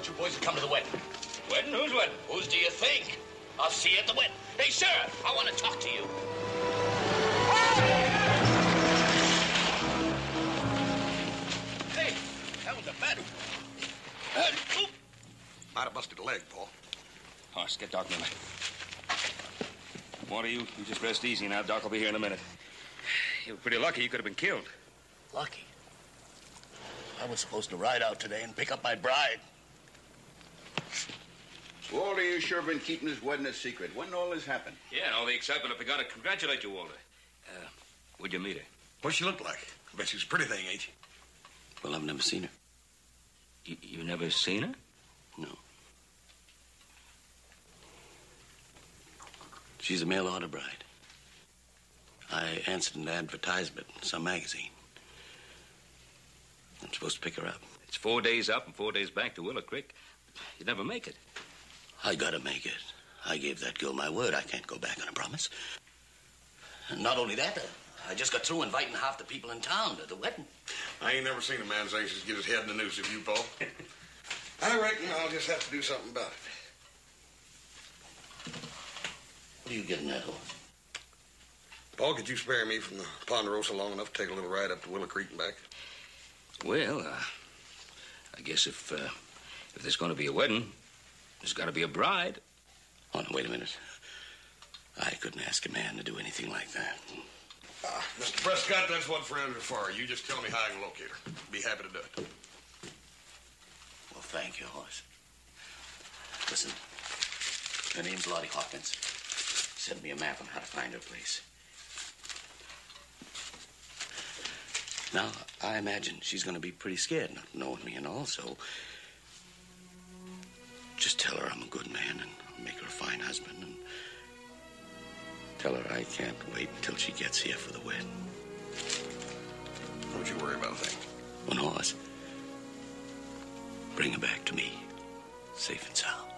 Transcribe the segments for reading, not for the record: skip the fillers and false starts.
want you boys to come to the wedding. Wedding? Whose wedding? Whose do you think? I'll see you at the wedding. Hey, Sheriff, I want to talk to you. Hey, that was a bad one. Might have busted a leg, Paul. Horse, get Doc Miller. Walter, you just rest easy now. Doc will be here in a minute. You were pretty lucky. You could have been killed. Lucky? I was supposed to ride out today and pick up my bride. Walter, you sure been keeping this wedding a secret. When did all this happen? Yeah, and all the excitement. I forgot to congratulate you, Walter. Where'd you meet her? What's she look like? I bet she's a pretty thing, ain't she? Well, I've never seen her. You never seen her? No. She's a mail-order bride. I answered an advertisement in some magazine. I'm supposed to pick her up. It's 4 days up and 4 days back to Willow Creek. You'd never make it. I gotta make it. I gave that girl my word. I can't go back on a promise. And not only that, I just got through inviting half the people in town to the wedding. I ain't never seen a man as anxious to get his head in the noose of you, Paul. I reckon I'll just have to do something about it. What are you getting at, Owen? Paul, could you spare me from the Ponderosa long enough to take a little ride up to Willow Creek and back? Well, I guess if there's going to be a wedding, there's got to be a bride. Oh, no, wait a minute. I couldn't ask a man to do anything like that. Mr. Prescott, that's what friends are for. You just tell me how I can locate her. Be happy to do it. Well, thank you, Horace. Listen, her name's Lottie Hawkins. Send me a map on how to find her place. Now, I imagine she's going to be pretty scared not knowing me and all, so just tell her I'm a good man and I'll make her a fine husband, and tell her I can't wait until she gets here for the wedding. Don't you worry about a thing. One horse. Bring her back to me, safe and sound.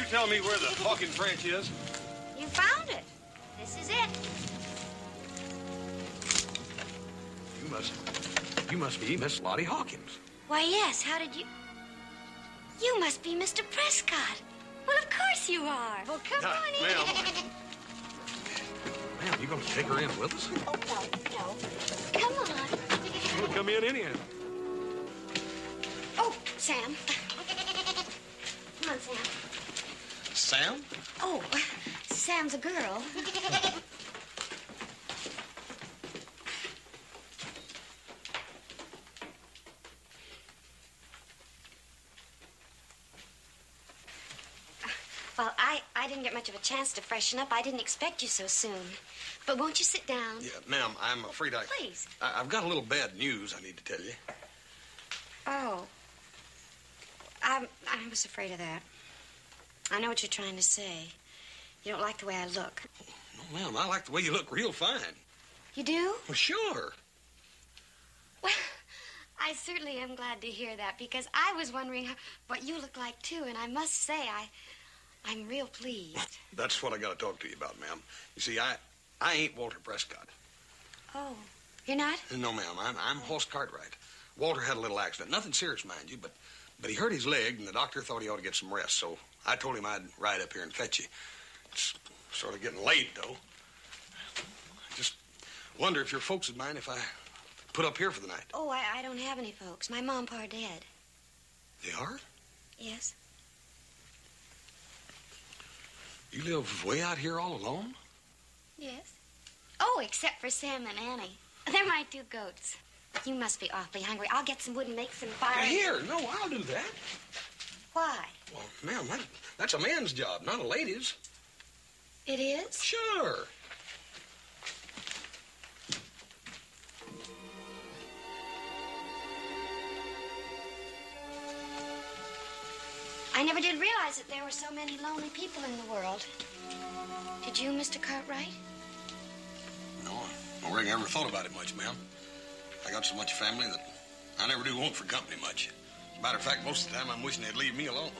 Tell me where the Hawkins Ranch is. You found it. This is it. You must be Miss Lottie Hawkins. Why, yes. How did you... You must be Mr. Prescott. Well, of course you are. Well, come on in. Ma'am, you gonna take her in with us? Oh, no. Come on. We'll come in anyhow. Oh, Sam. Come on, Sam. Sam? Oh, Sam's a girl. Well, I didn't get much of a chance to freshen up. I didn't expect you so soon. But won't you sit down? Yeah, ma'am, I'm afraid Please. I've got a little bad news I need to tell you. Oh. I was afraid of that. I know what you're trying to say. You don't like the way I look. No, ma'am, I like the way you look real fine. You do? Well, sure. Well, I certainly am glad to hear that because I was wondering what you look like, too, and I must say I'm real pleased. That's what I got to talk to you about, ma'am. You see, I ain't Walter Prescott. Oh, you're not? No, ma'am, I'm Hoss Cartwright. Walter had a little accident. Nothing serious, mind you, but he hurt his leg, and the doctor thought he ought to get some rest, so I told him I'd ride up here and fetch you. It's sort of getting late, though. I just wonder if your folks would mind if I put up here for the night. Oh, I don't have any folks. My mom and pa are dead. They are? Yes. You live way out here all alone? Yes. Oh, except for Sam and Annie. They're my two goats. You must be awfully hungry. I'll get some wood and make some fire. Now, here, no, I'll do that. Why? Well, ma'am, that's a man's job, not a lady's. It is? Sure. I never did realize that there were so many lonely people in the world. Did you, Mr. Cartwright? No, I don't reckon I ever thought about it much, ma'am. I got so much family that I never do want for company much. As a matter of fact, most of the time I'm wishing they'd leave me alone.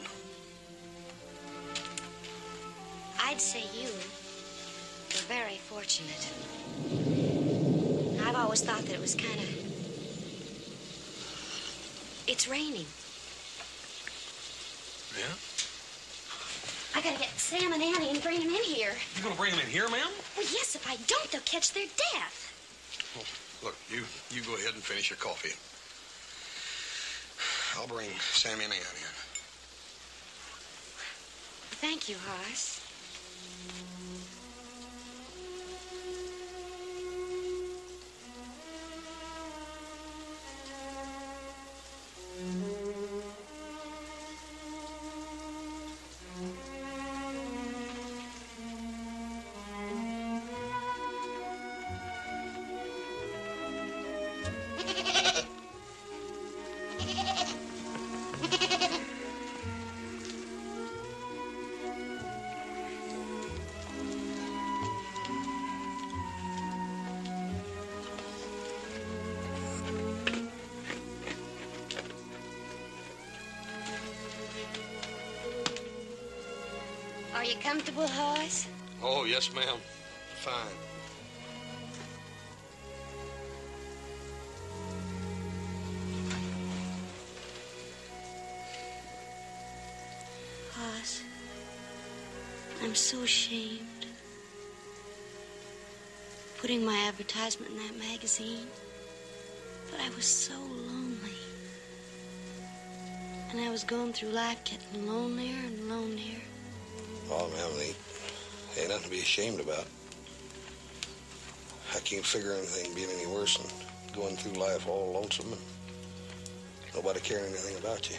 I'd say you were very fortunate. I've always thought that it was kind of... It's raining. Yeah? I gotta get Sam and Annie and bring them in here. You gonna bring them in here, ma'am? Well, yes, if I don't, they'll catch their death. Well, look, you go ahead and finish your coffee. I'll bring Sammy and Annie in. Thank you, Hoss. Are you comfortable, Hoss? Oh, yes, ma'am. Fine. Hoss, I'm so ashamed. Putting my advertisement in that magazine. But I was so lonely. And I was going through life getting lonelier and lonelier. Oh, ma'am, ain't nothing to be ashamed about. I can't figure anything being any worse than going through life all lonesome and nobody caring anything about you.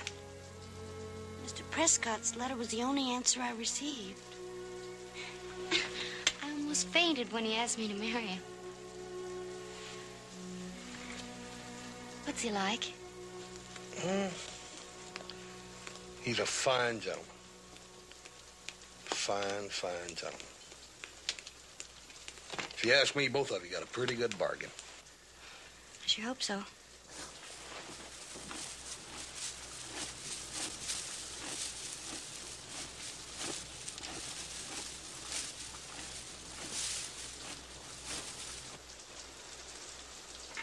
Mr. Prescott's letter was the only answer I received. I almost fainted when he asked me to marry him. What's he like? He's a fine gentleman. Fine, fine gentleman. If you ask me, both of you got a pretty good bargain. I sure hope so.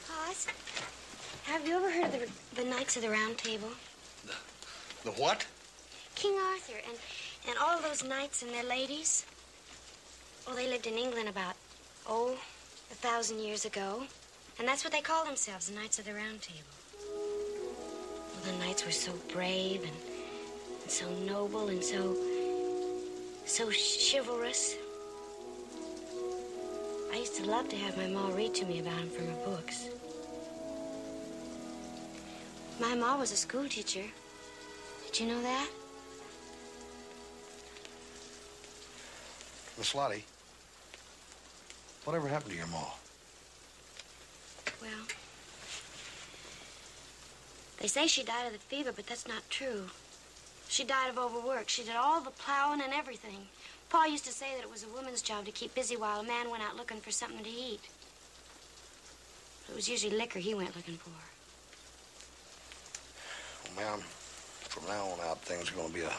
Hoss, have you ever heard of the Knights of the Round Table? The what? King Arthur and all of those knights and their ladies. Oh, they lived in England about, 1,000 years ago. And that's what they call themselves, the Knights of the Round Table. Well, the knights were so brave and so noble and so chivalrous. I used to love to have my ma read to me about them from her books. My ma was a school teacher. Did you know that? Miss Lottie, whatever happened to your ma? Well, they say she died of the fever, but that's not true. She died of overwork. She did all the plowing and everything. Pa used to say that it was a woman's job to keep busy while a man went out looking for something to eat. It was usually liquor he went looking for. Well, ma'am, from now on out, things are going to be a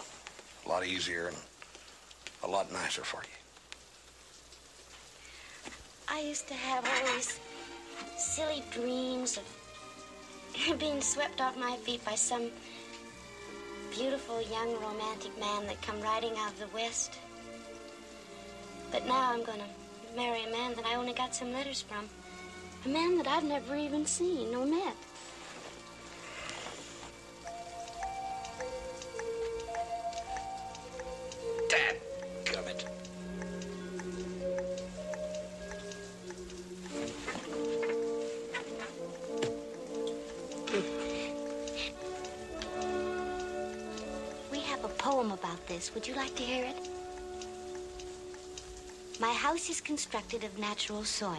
lot easier and a lot nicer for you. I used to have all these silly dreams of being swept off my feet by some beautiful young romantic man that come riding out of the West. But now I'm going to marry a man that I only got some letters from. A man that I've never even seen nor met. Dadgummit. We have a poem about this. Would you like to hear it? My house is constructed of natural soil.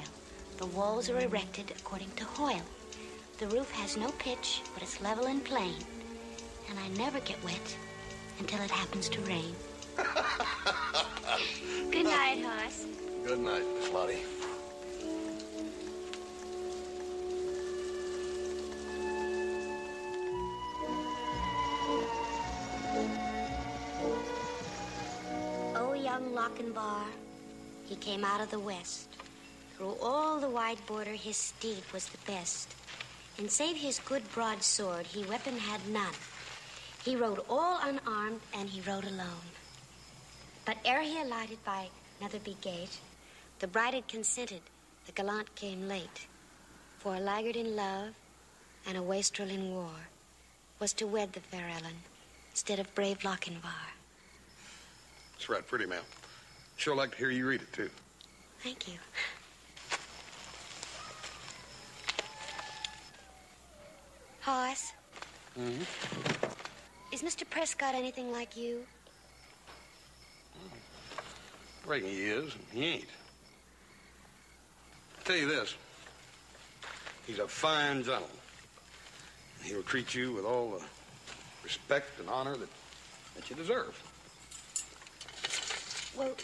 The walls are erected according to Hoyle. The roof has no pitch, but it's level and plain. And I never get wet until it happens to rain. Good night, Hoss. Good night, Miss Lottie. Oh, young Lochinvar, he came out of the West. Through all the wide border, his steed was the best. And save his good broadsword, he weapon had none. He rode all unarmed, and he rode alone. But ere he alighted by Netherby gate, the bride had consented, the gallant came late. For a laggard in love and a wastrel in war was to wed the fair Ellen instead of brave Lochinvar. It's right pretty, ma'am. Sure like to hear you read it, too. Thank you. Hoss. Mm-hmm. Is Mr. Prescott anything like you? I reckon he is, and he ain't. I'll tell you this. He's a fine gentleman. And he'll treat you with all the respect and honor that you deserve. Well,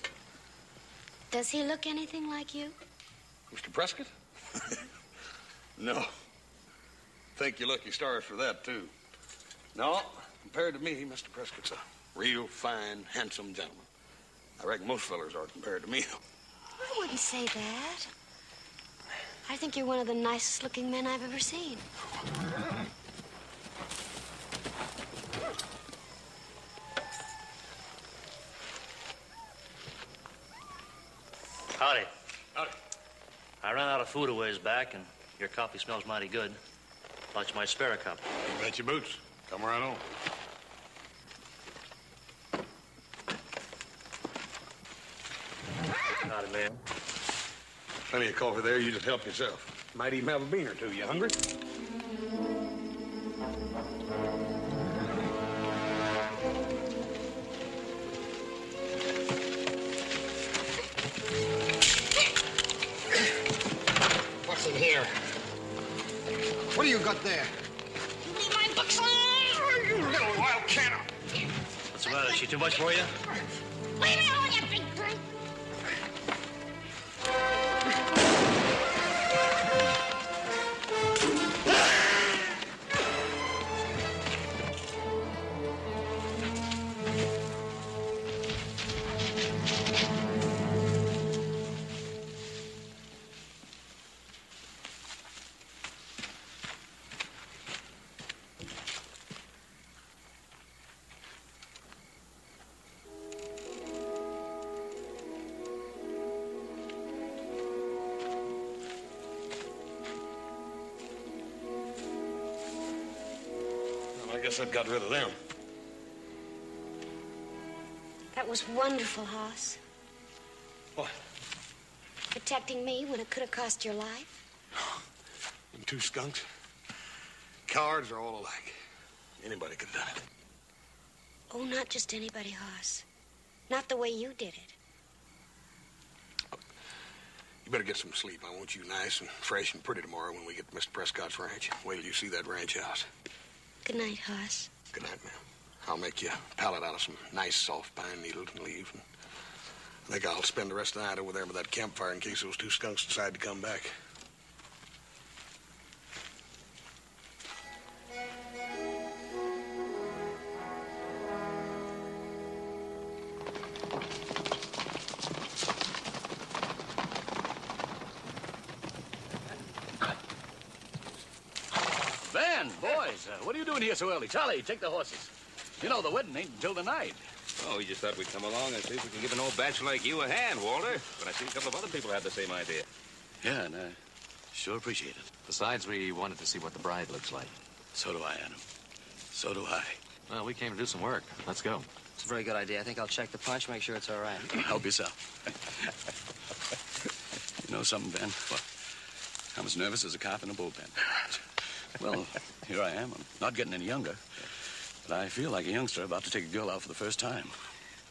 does he look anything like you? Mr. Prescott? No. Think you're lucky stars for that, too. No, compared to me, Mr. Prescott's a real fine, handsome gentleman. I reckon most fellers are compared to me, though. I wouldn't say that. I think you're one of the nicest looking men I've ever seen. Howdy. Howdy. I ran out of food a ways back, and your coffee smells mighty good. Thought you might spare a cup. You bet your boots. Come right on. Howdy, man. Plenty of coffee there. You just help yourself. Might even have a bean or two. You hungry? What's in here? What do you got there? You leave my books Oh, you little wild cat! What's the matter? Is she too much for you? Leave me alone, you big drink! I guess that got rid of them. That was wonderful, Hoss. What? Protecting me when it could have cost your life. Them two skunks. Cowards are all alike. Anybody could have done it. Oh, not just anybody, Hoss. Not the way you did it. You better get some sleep. I want you nice and fresh and pretty tomorrow when we get to Mr. Prescott's ranch. Wait till you see that ranch house. Good night, Hoss. Good night, ma'am. I'll make you a pallet out of some nice soft pine needles and leaves. And I think I'll spend the rest of the night over there by that campfire in case those two skunks decide to come back. Ben, boys, what are you doing here so early? Charlie, take the horses. You know, the wedding ain't until tonight. Oh, we just thought we'd come along and see if we can give an old bachelor like you a hand, Walter. But I see a couple of other people had the same idea. Yeah, and I sure appreciate it. Besides, we wanted to see what the bride looks like. So do I, Adam. So do I. Well, we came to do some work. Let's go. It's a very good idea. I think I'll check the punch, make sure it's all right. Help yourself. You know something, Ben? What? I'm as nervous as a calf in a bullpen. Well, here I am. I'm not getting any younger. But I feel like a youngster about to take a girl out for the first time.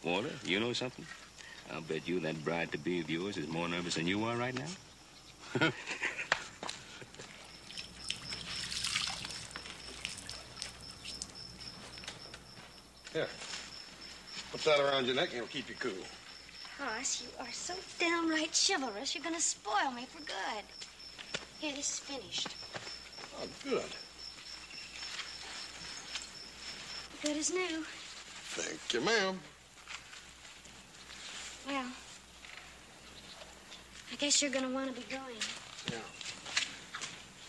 Walter, you know something? I'll bet you that bride-to-be of yours is more nervous than you are right now. Here. Put that around your neck and it'll keep you cool. Hoss, you are so downright chivalrous, you're gonna spoil me for good. Here, this is finished. Oh, good. Good as new. Thank you, ma'am. Well, I guess you're gonna want to be going.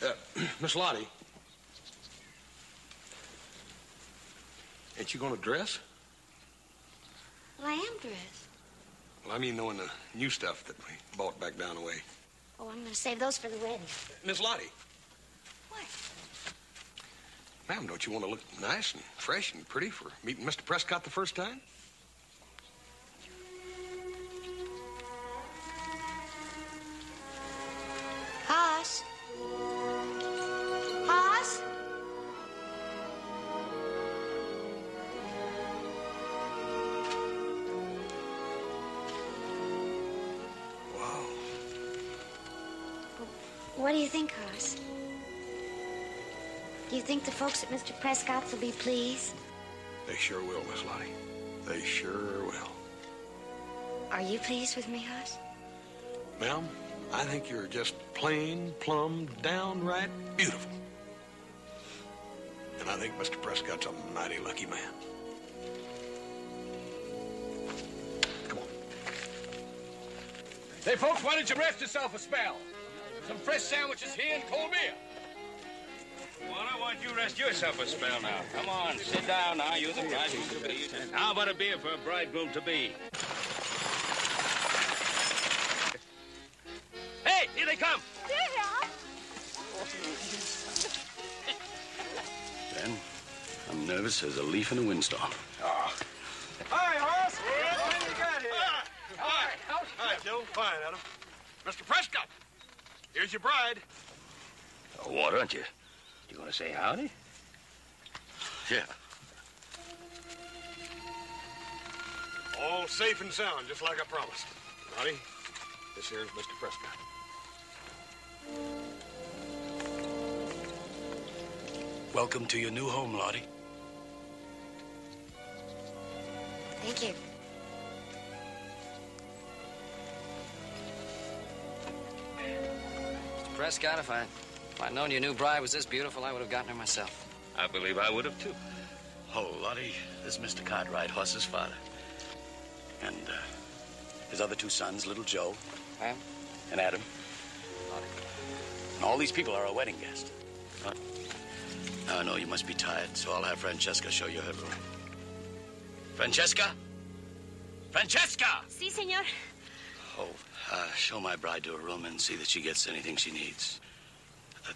Yeah. Miss Lottie. Ain't you gonna dress? Well, I am dressed. Well, I mean knowing the new stuff that we bought back down the way. Oh, I'm gonna save those for the wedding. Miss Lottie. What? Ma'am, don't you want to look nice and fresh and pretty for meeting Mr. Prescott the first time? Hoss? Hoss? Wow. What do you think, Hoss? Do you think the folks at Mr. Prescott's will be pleased? They sure will, Miss Lottie. They sure will. Are you pleased with me, Hoss? Ma'am, I think you're just plain, plumb, downright beautiful. And I think Mr. Prescott's a mighty lucky man. Come on. Hey, folks, why don't you rest yourself a spell? Some fresh sandwiches here and cold beer. Walter, why don't you rest yourself a spell now? Come on, sit down now. You're the bride-to-be. How about a beer for a bridegroom-to-be? Hey, here they come. Ben, I'm nervous as a leaf in a windstorm. Oh. Hi, Hoss. What you got here? Hi. Hi, Joe. Fine, Adam. Mr. Prescott, here's your bride. Oh, Walter, aren't you? You going to say howdy? Yeah. All safe and sound, just like I promised. Lottie, this here's Mr. Prescott. Welcome to your new home, Lottie. Thank you. Mr. Prescott, if I'd known your new bride was this beautiful, I would have gotten her myself. I believe I would have, too. Oh, Lottie, this is Mr. Cartwright, Hoss's father. And his other two sons, little Joe. Ma'am? And Adam. And all these people are our wedding guests. I know you must be tired, so I'll have Francesca show you her room. Francesca? Francesca! Si, senor. Oh, show my bride to her room and see that she gets anything she needs.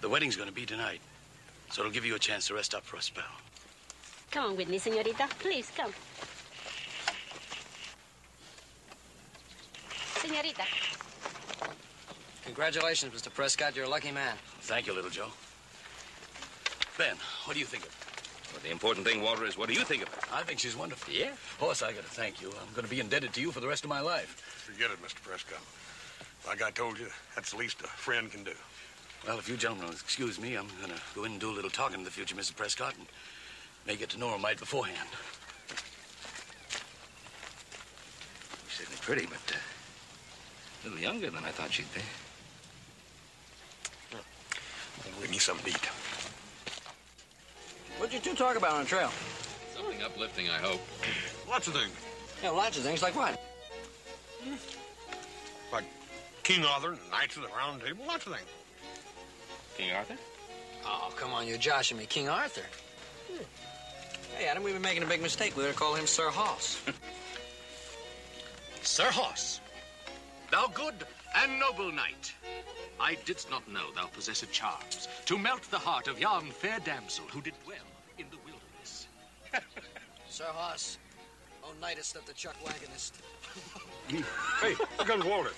The wedding's going to be tonight, so it'll give you a chance to rest up for a spell. Come on with me, señorita. Please, come. Señorita. Congratulations, Mr. Prescott. You're a lucky man. Thank you, little Joe. Ben, what do you think of her? Well, the important thing, Walter, is what do you think of her? I think she's wonderful. Yeah? Hoss, I got to thank you. I'm going to be indebted to you for the rest of my life. Forget it, Mr. Prescott. Like I told you, that's the least a friend can do. Well, if you gentlemen will excuse me, I'm going to go in and do a little talking to the future Mr. Prescott and may get to know her right beforehand. She's certainly pretty, but A little younger than I thought she'd be. We need something to eat. What'd you two talk about on the trail? Something uplifting, I hope. Lots of things. Yeah, lots of things. Like what? Like King Arthur and Knights of the Round Table. Lots of things. King Arthur? Oh, come on, you're joshing me. King Arthur. Hey, Adam, we've been making a big mistake. We ought to call him Sir Hoss. Sir Hoss, thou good and noble knight, I didst not know thou possessed charms to melt the heart of yon fair damsel who did dwell in the wilderness. Sir Hoss, oh knightest of the chuck wagonist. Hey, here comes Walter.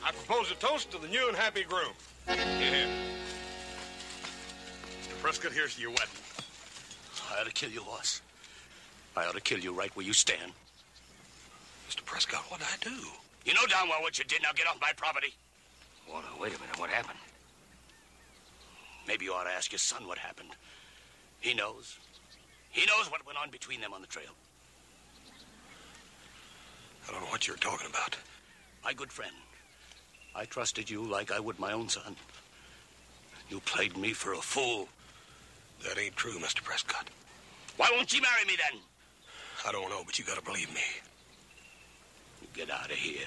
I propose a toast to the new and happy groom. Here. Mr. Prescott, here's to your wedding. I ought to kill you, Hoss. I ought to kill you right where you stand. Mr. Prescott, what did I do? You know darn well what you did. Now get off my property. Walter, wait a minute. What happened? Maybe you ought to ask your son what happened. He knows. He knows what went on between them on the trail. I don't know what you're talking about. My good friend, I trusted you like I would my own son. You played me for a fool. That ain't true, Mr. Prescott. Why won't you marry me then? I don't know, but you gotta believe me. You get out of here.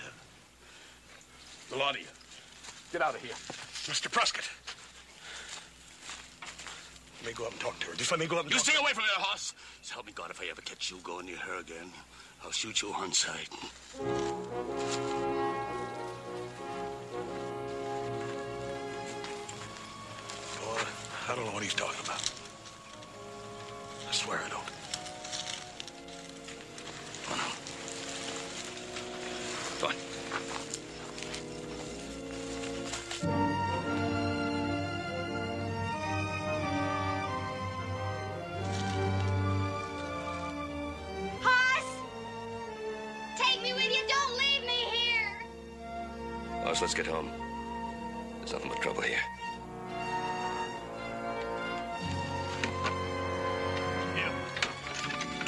The lot of you. Get out of here. Mr. Prescott. Let me go up and talk to her. Just let me go up and You talk stay to her. away from her, Hoss. So help me God, if I ever catch you going near her again, I'll shoot you on sight. Boy, I don't know what he's talking about. I swear I don't. Oh, no. Go on. Hoss! Take me with you. Don't leave me here. Hoss, let's get home. There's nothing but trouble here.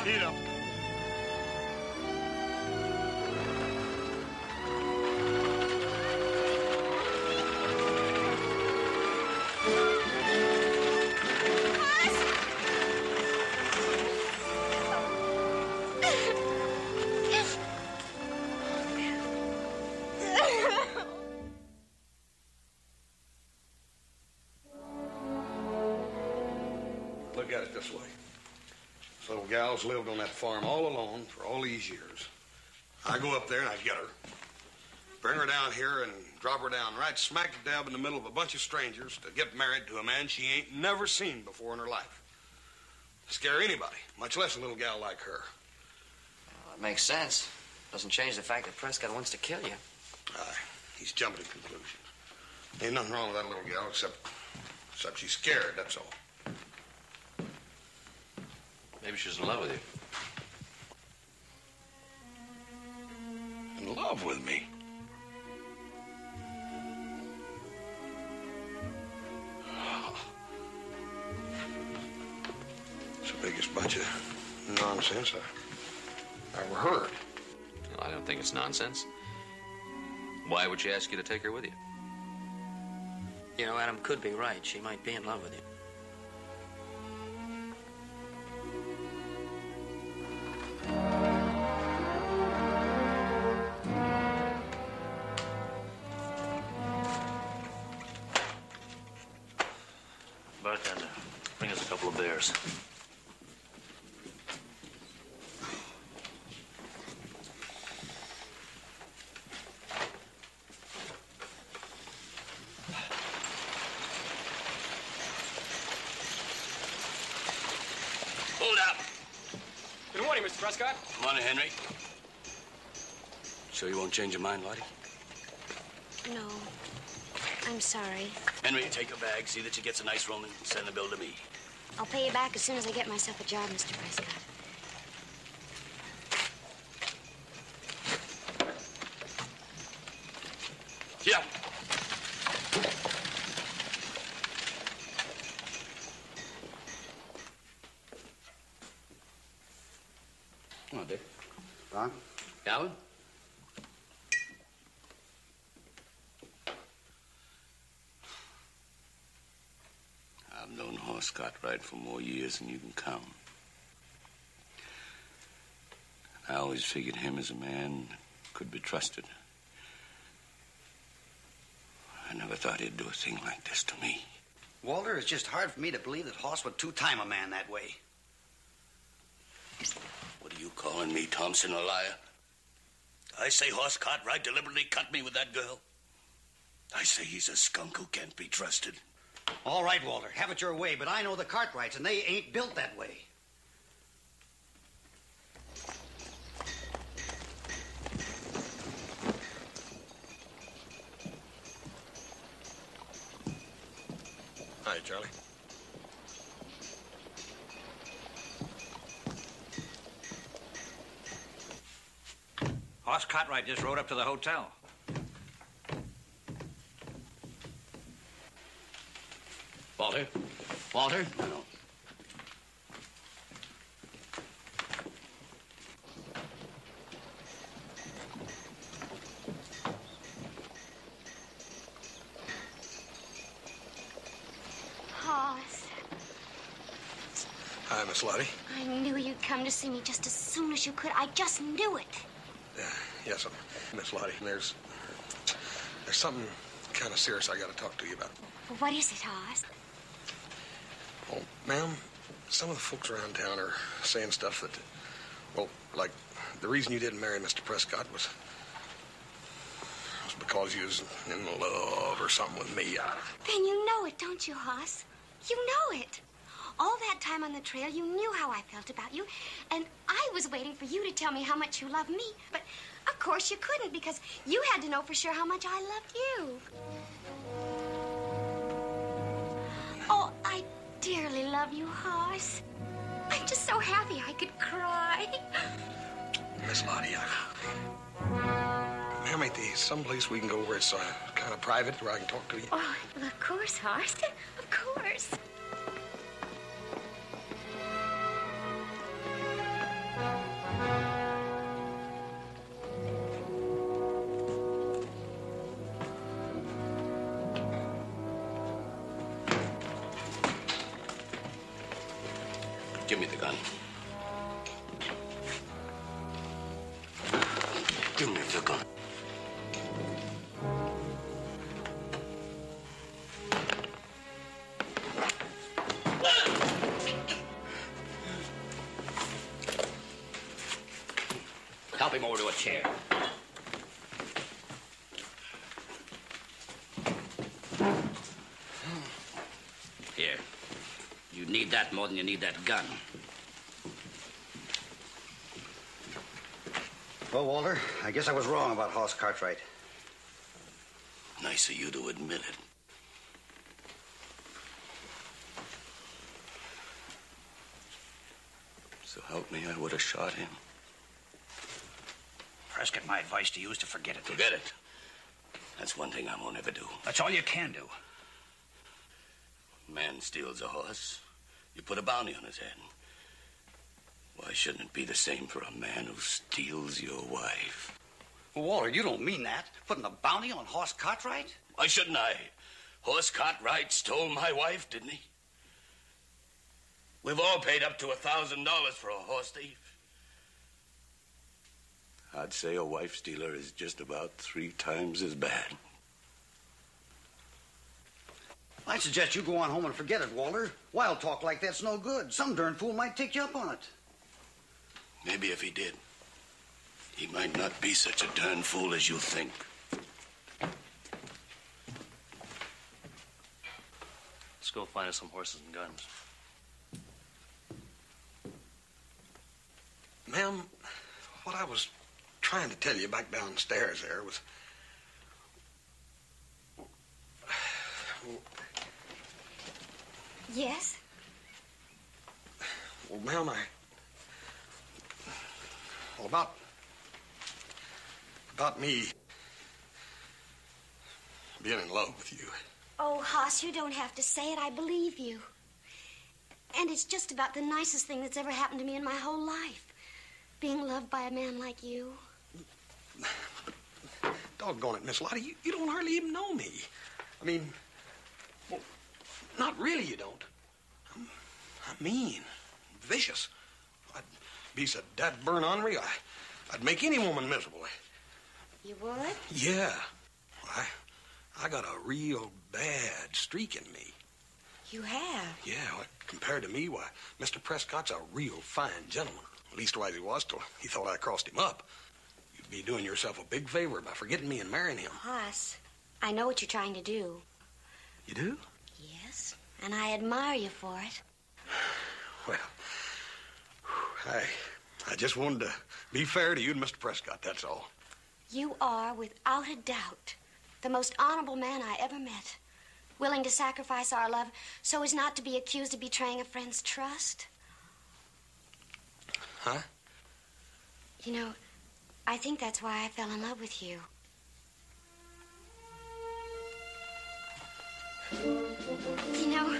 Eat up. Look at it this way. This little gal's lived on that farm all alone for all these years. I go up there and I get her, bring her down here and drop her down right smack dab in the middle of a bunch of strangers to get married to a man she ain't never seen before in her life. Scare anybody, much less a little gal like her. Well, it makes sense. Doesn't change the fact that Prescott wants to kill you. Aye, he's jumping to conclusions. Ain't nothing wrong with that little gal except she's scared, that's all. Maybe she's in love with you. In love with me? It's the biggest bunch of nonsense I ever heard. Well, I don't think it's nonsense. Why would she ask you to take her with you? You know, Adam could be right. She might be in love with you. Bartender, bring us a couple of beers. Hold up. Good morning, Mr. Prescott. Morning, Henry. Sure you won't change your mind, Lottie? No. I'm sorry. Henry, take your bag, see that she gets a nice room, and send the bill to me. I'll pay you back as soon as I get myself a job, Mr. Prescott. Yeah. Come on, Dick. Ron? Calvin? Cartwright for more years than you can count. I always figured him as a man could be trusted. I never thought he'd do a thing like this to me. Walter, it's just hard for me to believe that Hoss would two-time a man that way. What are you calling me, Thompson, a liar? I say Hoss Cartwright deliberately cut me with that girl. I say he's a skunk who can't be trusted. All right, Walter, have it your way, but I know the Cartwrights, and they ain't built that way. Hi, Charlie. Hoss Cartwright just rode up to the hotel. Walter? Walter? No. Hoss, Hi, Miss Lottie. I knew you'd come to see me just as soon as you could. I just knew it. Yes, Miss Lottie. There's something kind of serious I got to talk to you about. Well, what is it, Hoss? Well, ma'am, some of the folks around town are saying stuff that, well, like the reason you didn't marry Mr. Prescott was because you was in love or something with me. Then you know it, don't you, Hoss? You know it. All that time on the trail, you knew how I felt about you, and I was waiting for you to tell me how much you loved me. But, of course, you couldn't, because you had to know for sure how much I loved you. Oh, I dearly love you, Hoss. I'm just so happy I could cry. Miss Lottie, ma'am, ain't there someplace we can go where it's kind of private, where I can talk to you? Oh, well, of course, Hoss. Of course. Give me the gun. Give me the gun. Help him over to a chair. Here. You need that more than you need that gun. Well, Walter, I guess I was wrong about Hoss Cartwright. Nice of you to admit it. So help me, I would have shot him. Prescott, my advice to you is to forget it. Forget it. That's one thing I won't ever do. That's all you can do. Man steals a horse, you put a bounty on his head. Why shouldn't it be the same for a man who steals your wife? Well, Walter, you don't mean that. Putting a bounty on Hoss Cartwright? Why shouldn't I? Hoss Cartwright stole my wife, didn't he? We've all paid up to $1,000 for a horse thief. I'd say a wife stealer is just about 3 times as bad. I suggest you go on home and forget it, Walter. Wild talk like that's no good. Some darn fool might take you up on it. Maybe if he did, he might not be such a darn fool as you think. Let's go find us some horses and guns. Ma'am, what I was trying to tell you back downstairs there was... Yes? Well, ma'am, Well, about me being in love with you. Oh, Hoss, you don't have to say it. I believe you. And it's just about the nicest thing that's ever happened to me in my whole life. Being loved by a man like you. But, doggone it, Miss Lottie, you don't hardly even know me. I mean, well, not really you don't. I'm mean, vicious. I'd be so dad-burn ornery, I'd make any woman miserable. You would? Yeah. I got a real bad streak in me. You have? Yeah, well, compared to me, why, Mr. Prescott's a real fine gentleman. Leastwise, he was till he thought I crossed him up. You'd be doing yourself a big favor by forgetting me and marrying him. Hoss, I know what you're trying to do. You do? Yes, and I admire you for it. Well, I just wanted to be fair to you and Mr. Prescott, that's all. You are, without a doubt, the most honorable man I ever met. Willing to sacrifice our love so as not to be accused of betraying a friend's trust. Huh? You know, I think that's why I fell in love with you. You know,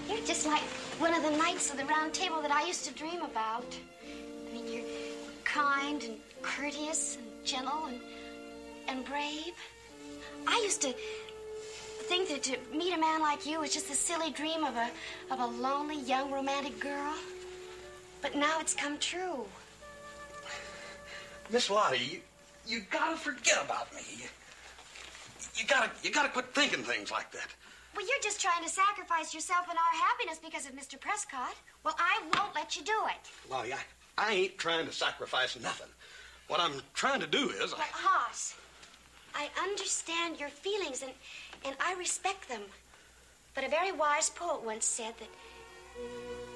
you're just like one of the knights of the Round Table that I used to dream about. I mean, you're kind and courteous and gentle and brave. I used to think that to meet a man like you was just a silly dream of a lonely, young, romantic girl. But now it's come true. Miss Lottie, you gotta forget about me. You gotta quit thinking things like that. Well, you're just trying to sacrifice yourself and our happiness because of Mr. Prescott. Well, I won't let you do it. Lottie, I ain't trying to sacrifice nothing. What I'm trying to do is... Well, Hoss, I understand your feelings and I respect them. But a very wise poet once said that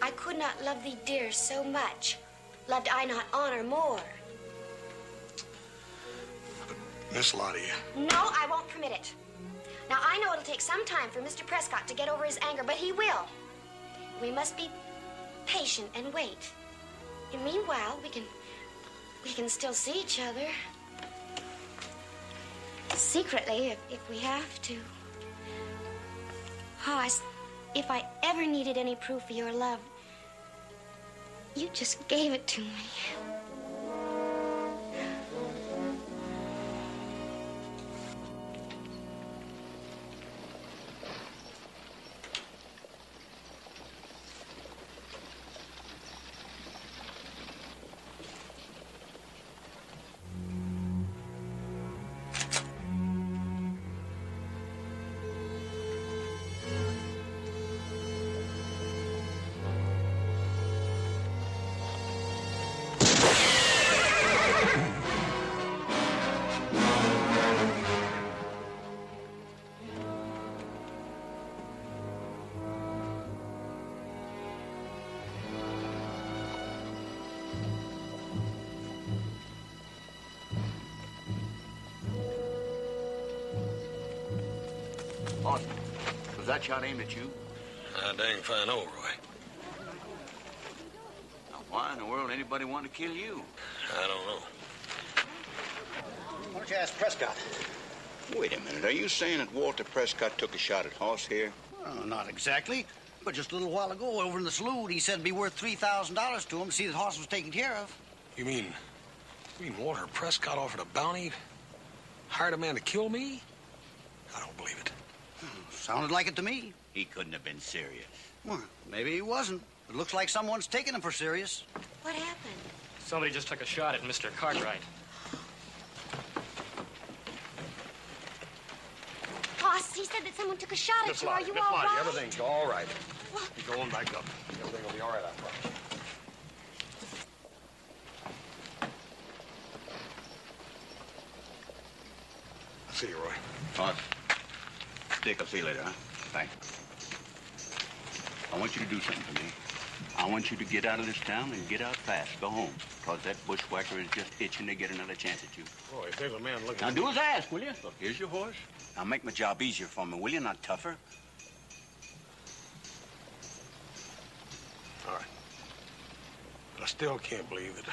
I could not love thee dear so much, loved I not honor more. But, Miss Lottie... No, I won't permit it. Now, I know it'll take some time for Mr. Prescott to get over his anger, but he will. We must be patient and wait. And meanwhile, we can still see each other. Secretly, if we have to. Hoss, if I ever needed any proof of your love, you just gave it to me. Austin, was that shot aimed at you? I dang fine know, Roy. Now, why in the world anybody want to kill you? I don't know. Why don't you ask Prescott? Wait a minute. Are you saying that Walter Prescott took a shot at Hoss here? Well, not exactly. But just a little while ago, over in the saloon, he said it'd be worth $3,000 to him to see that Hoss was taken care of. You mean Walter Prescott offered a bounty? Hired a man to kill me? I don't believe it. Sounded like it to me. He couldn't have been serious. Well, maybe he wasn't. It looks like someone's taking him for serious. What happened? Somebody just took a shot at Mr. Cartwright. Hoss, he said that someone took a shot at you. Are you Miss all Lottie, right? everything's all right. What? You go on back up. Everything will be all right, I promise. I'll see you, Roy. Hoss, Dick, I'll see you later, huh? Thanks. I want you to do something for me. I want you to get out of this town and get out fast. Go home. Because that bushwhacker is just itching to get another chance at you. Roy, if there's a man looking... Now, do as I ask, will you? Look, here's your horse. Now, make my job easier for me, will you? Not tougher. All right. But I still can't believe that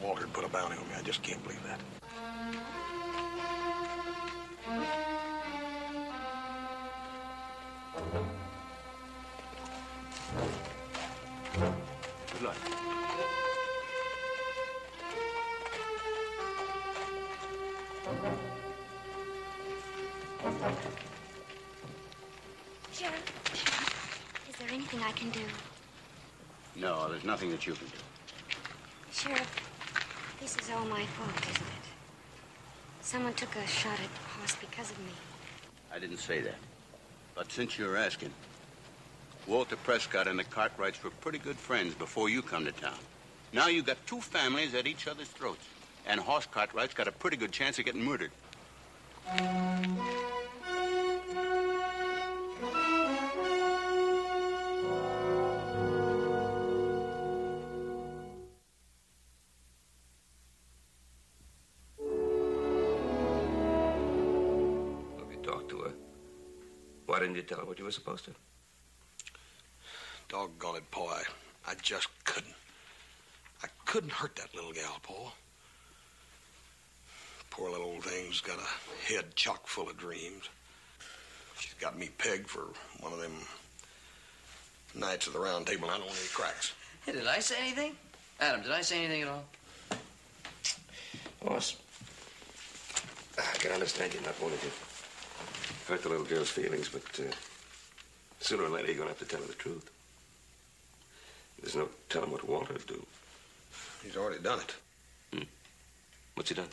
Walter had put a bounty on me. I just can't believe that. Good luck. Sheriff, is there anything I can do? No, there's nothing that you can do. Sheriff, this is all my fault, isn't it? Someone took a shot at Hoss because of me. I didn't say that. But since you're asking, Walter Prescott and the Cartwrights were pretty good friends before you come to town. Now you got two families at each other's throats. And Hoss Cartwright's got a pretty good chance of getting murdered. Why didn't you tell her what you were supposed to? Doggone it, Paul. I just couldn't. I couldn't hurt that little gal, Paul. Poor little old thing's got a head chock full of dreams. She's got me pegged for one of them Knights of the Round Table. I don't want any cracks. Hey, did I say anything? Adam, did I say anything at all? Boss, I can understand you not wanting to hurt the little girl's feelings, but sooner or later you're going to have to tell her the truth. There's no telling what Walter would do. He's already done it. Hmm? What's he done?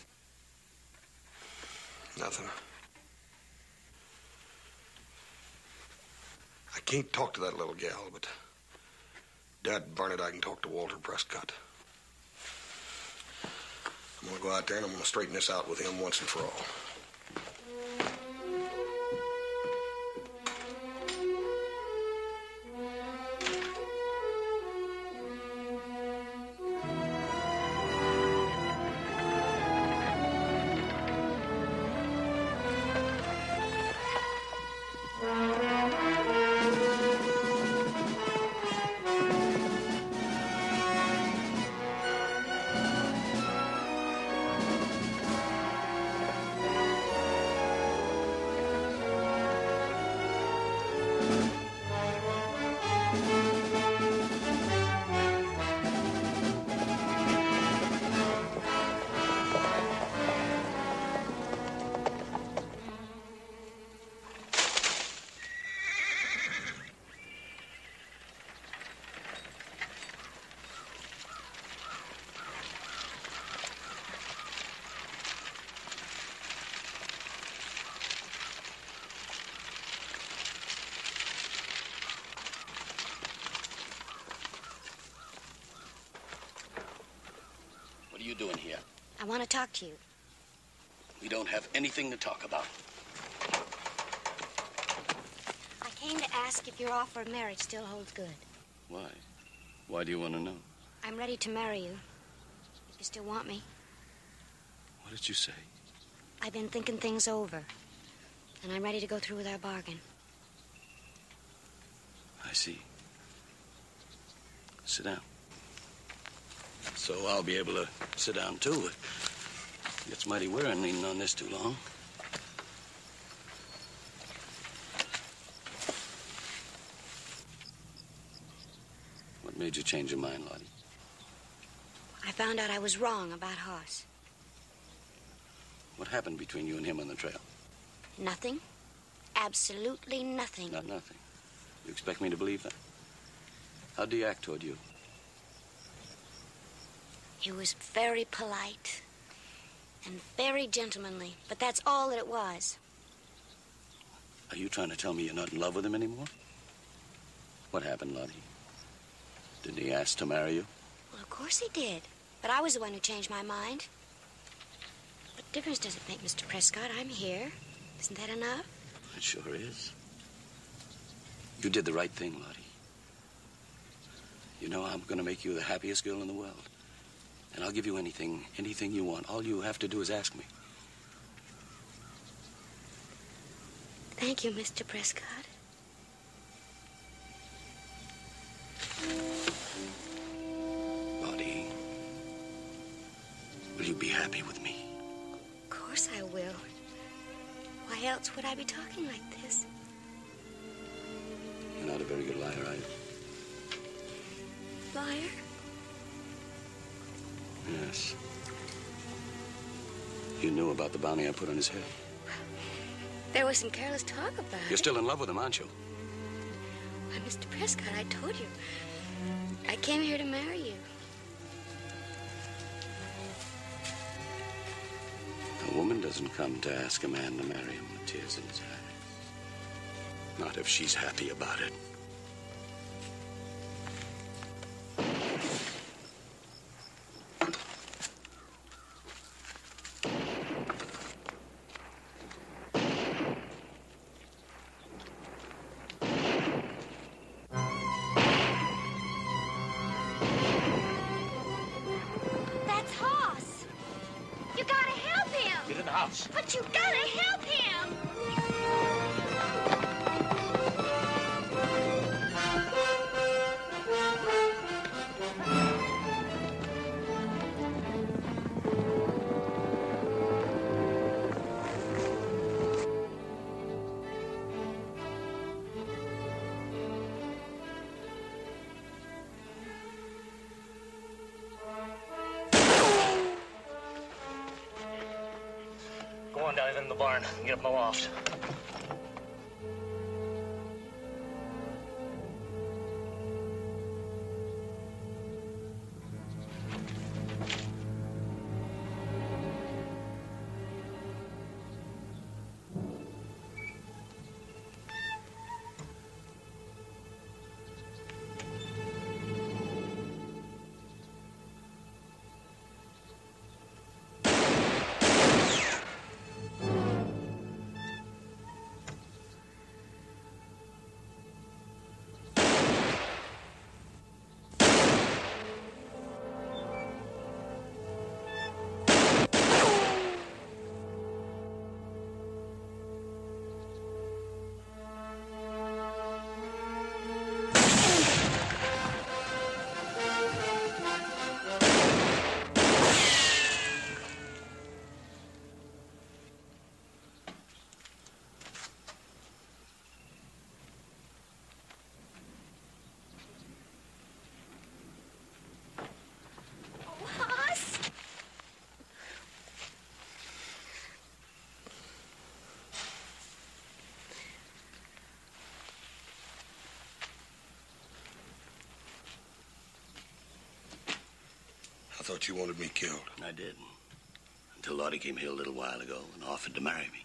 Nothing. I can't talk to that little gal, but Dad burn it, I can talk to Walter Prescott. I'm going to go out there and I'm going to straighten this out with him once and for all. What are you doing here? I want to talk to you. We don't have anything to talk about. I came to ask if your offer of marriage still holds good. Why? Why do you want to know? I'm ready to marry you, if you still want me. What did you say? I've been thinking things over, and I'm ready to go through with our bargain. I see. Sit down. So I'll be able to sit down, too. It gets mighty wearing leaning on this too long. What made you change your mind, Lottie? I found out I was wrong about Hoss. What happened between you and him on the trail? Nothing. Absolutely nothing. Not nothing. You expect me to believe that? How'd he act toward you? He was very polite and very gentlemanly, but that's all that it was. Are you trying to tell me you're not in love with him anymore? What happened, Lottie? Didn't he ask to marry you? Well, of course he did, but I was the one who changed my mind. What difference does it make, Mr. Prescott? I'm here. Isn't that enough? It sure is. You did the right thing, Lottie. You know, I'm going to make you the happiest girl in the world. And I'll give you anything you want. All you have to do is ask me. Thank you, Mr. Prescott. Lottie, will you be happy with me? Of course I will. Why else would I be talking like this? You're not a very good liar, are you? Liar? Yes. You knew about the bounty I put on his head. There was some careless talk about it. You're still in love with him, aren't you? Why, Mr. Prescott, I told you. I came here to marry you. A woman doesn't come to ask a man to marry him with tears in his eyes. Not if she's happy about it. That's Hoss. You gotta help him. Get in the house. But you gotta help him. Go on down in the barn and get up in the loft. I thought you wanted me killed. I did. Until Lottie came here a little while ago and offered to marry me.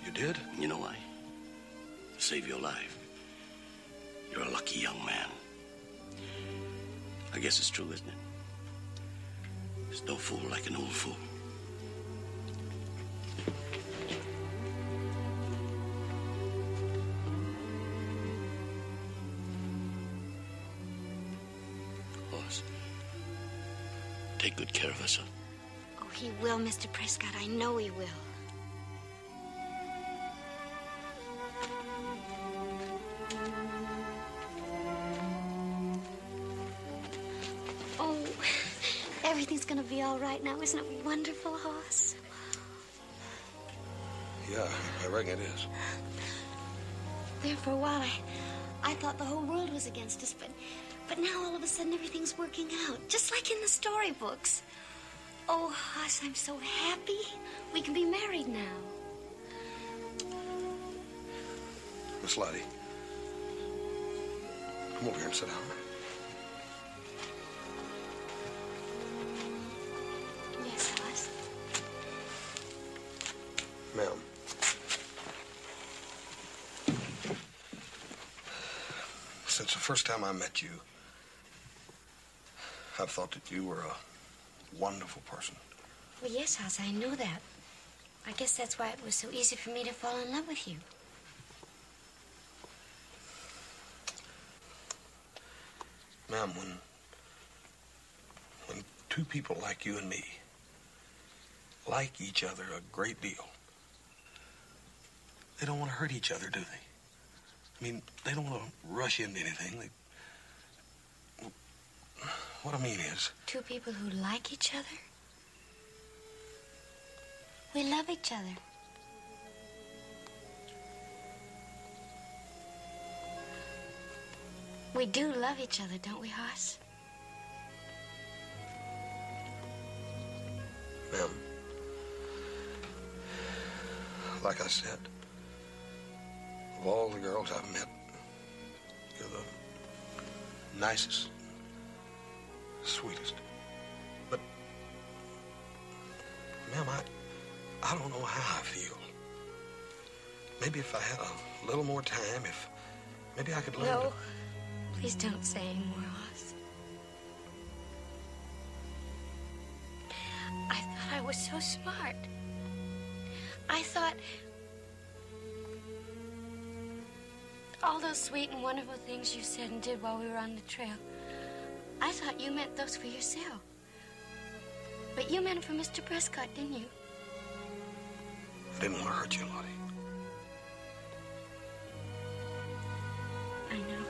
You did? You know why? To save your life. You're a lucky young man. I guess it's true, isn't it? There's no fool like an old fool. Take good care of us, son. Oh, he will, Mr. Prescott. I know he will. Oh, everything's gonna be all right now. Isn't it wonderful, Hoss? Yeah, I reckon it is. There for a while, I thought the whole world was against us, but now all of a sudden everything's working out, just like in the storybooks. Oh, Hoss, I'm so happy. We can be married now. Miss Lottie, come over here and sit down. Yes, Hoss. Ma'am. Since the first time I met you, I've thought that you were a wonderful person. Well, yes, Hoss, I know that. I guess that's why it was so easy for me to fall in love with you. Ma'am, when two people like you and me like each other a great deal, they don't want to hurt each other, do they? I mean, they don't want to rush into anything. What I mean is... Two people who like each other? We love each other. We do love each other, don't we, Hoss? Ma'am, like I said, Of all the girls I've met, you're the nicest, sweetest. But, ma'am, I don't know how I feel. Maybe if I had a little more time, maybe I could learn No, to... please don't say any more, Oz. I thought I was so smart. I thought all those sweet and wonderful things you said and did while we were on the trail, I thought you meant those for yourself. But you meant it for Mr. Prescott, didn't you? I didn't want to hurt you, Lottie. I know.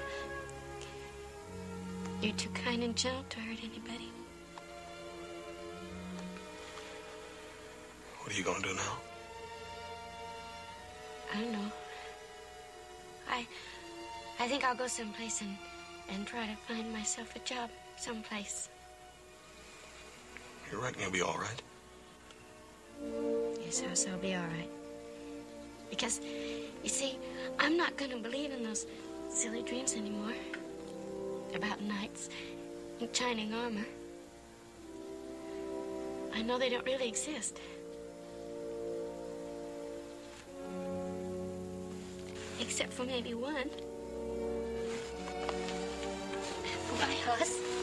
You're too kind and gentle to hurt anybody. What are you going to do now? I don't know. I think I'll go someplace and try to find myself a job someplace. You reckon you'll be all right? Yes, I'll be all right. Because, you see, I'm not going to believe in those silly dreams anymore. About knights in shining armor. I know they don't really exist. Except for maybe one. Bye, Oz.